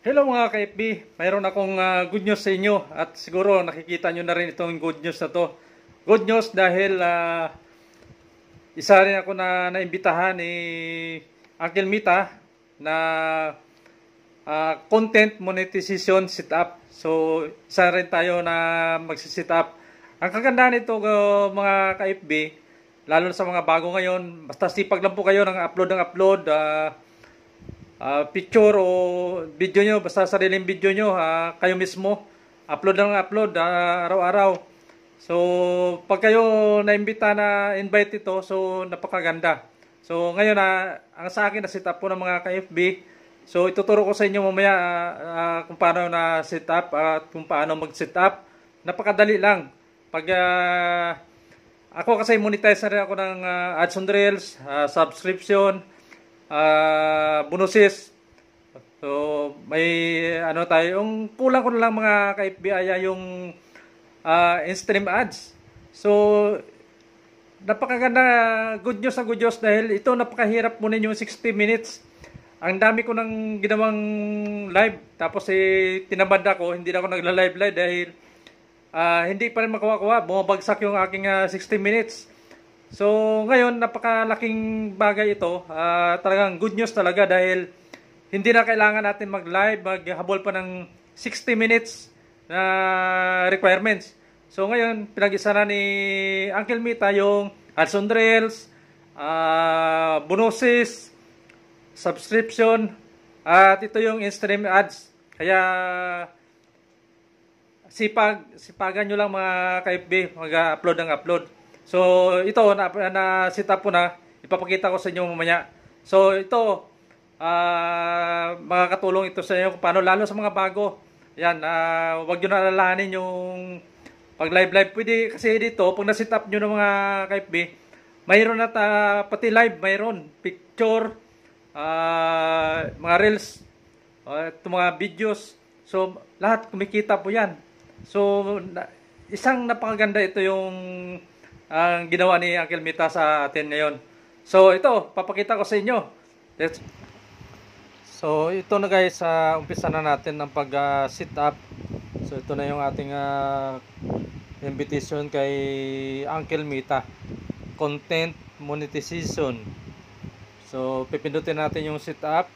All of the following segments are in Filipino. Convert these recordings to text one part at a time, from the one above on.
Hello mga ka-FB, mayroon akong good news sa inyo at siguro nakikita nyo na rin itong good news na to. Good news dahil isa rin ako na naimbitahan ni Uncle Mita na content monetization setup. So isa rin tayo na magsisit up. Ang kagandahan nito mga ka-FB, lalo sa mga bago ngayon, basta sipag lang po kayo ng upload picture o video nyo, basta sariling video nyo, kayo mismo upload lang upload araw-araw. So pag kayo naimbita na invite ito, so napakaganda. So ngayon ang sa akin na set up po ng mga ka-FB, so ituturo ko sa inyo mamaya kung paano na set up at kung paano mag set up. Napakadali lang. Pag ako kasi monetize na rin ako ng ads on reels, subscription, bonuses. So may ano tayo, yung kulang ko na lang mga ka-FB yung in-stream ads. So napakaganda, good news dahil ito napakahirap muna yung 60 minutes. Ang dami ko nang ginawang live, tapos tinamad ako, hindi na ako nagla-live dahil hindi pa rin makuha-kuha, bumabagsak yung aking 60 minutes. So ngayon napakalaking bagay ito, talagang good news talaga dahil hindi na kailangan natin mag-live, maghabol pa ng 60 minutes na requirements. So ngayon pinag-isa na ni Uncle Mita yung ads on reels, bonuses, subscription, at ito yung in-stream ads. Kaya sipagan nyo lang mga ka-FB, mag-upload ng upload. So ito na set up ko na, ipapakita ko sa inyo mamaya. So ito makakatulong ito sa inyo kung paano, lalo sa mga bago. Yan, wag niyo na alalahanin yung pag live. Pwede kasi dito pag na-set up niyo ng mga ka-FB, mayroon na pati live, mayroon picture, mga reels, mga videos. So lahat kumikita po yan. So isang napakaganda ito yung ang ginawa ni Uncle Mita sa atin ngayon. So ito, papakita ko sa inyo. So ito na guys, umpisa na natin ng pag-sit up. So ito na yung ating invitation kay Uncle Mita, content monetization. So pipindutin natin yung sit up.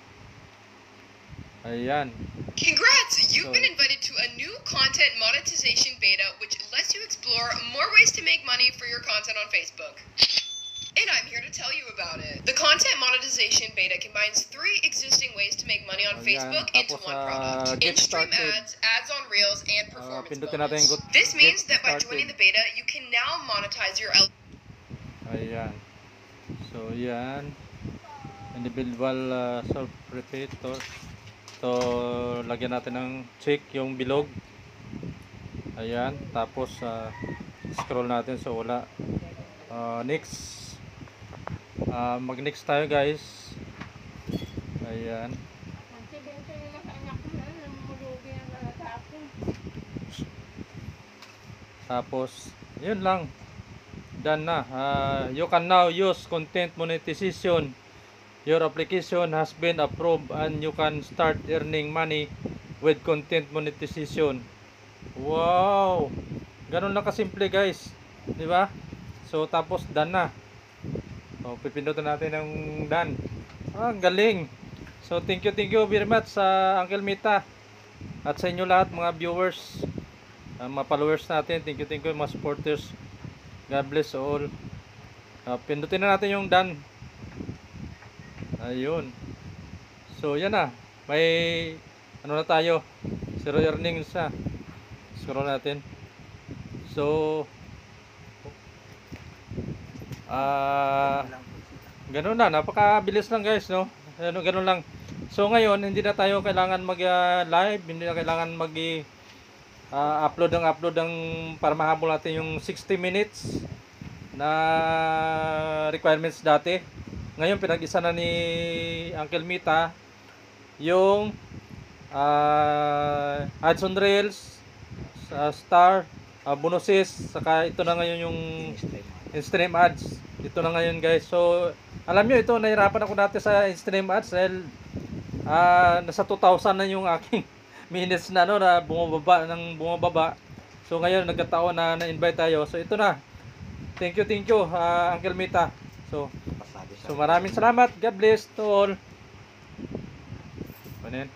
Ayan. Congrats! You've been invited to a new content monetization beta which lets you explore more ways to make money for your content on Facebook. And I'm here to tell you about it. The content monetization beta combines 3 existing ways to make money on Facebook into one product. In-stream ads, ads on reels, and performance bonus. This means that by joining the beta, you can now monetize your Ayan. So yan. Individual self-repeater. So lagyan natin ng check yung bilog. Ayan. Tapos scroll natin so wala. Next. Mag-next tayo guys. Ayan. Tapos yun lang. Done na. You can now use content monetization. Your application has been approved and you can start earning money with content monetization. Wow! Ganun lang kasimple guys. Di ba? So tapos done na. So pipindutin natin ng done. Galing. So thank you very much sa Uncle Mita at sa inyo lahat mga viewers, mga followers natin. Thank you mga supporters. God bless all. Pindutin na natin yung done. Ayun. So yan na. May ano na tayo. 0 earnings na. Scroll natin. So ganun na. Napakabilis lang guys, no? Ganun lang. So ngayon hindi na tayo kailangan mag-live, hindi na kailangan upload ng para mahabol natin yung 60 minutes na requirements dati. Ngayon pinag-isa na ni Uncle Mita yung ads on reels, star, bonuses, saka ito na ngayon yung in-stream ads. Ito na ngayon guys. So alam nyo ito, nahirapan ako dati sa in-stream ads dahil nasa 2,000 na yung aking minutes na ano na bumababa. So ngayon nagkataon na na-invite tayo. So ito na. Thank you Uncle Mita. So maraming salamat. God bless to all. Ano yan?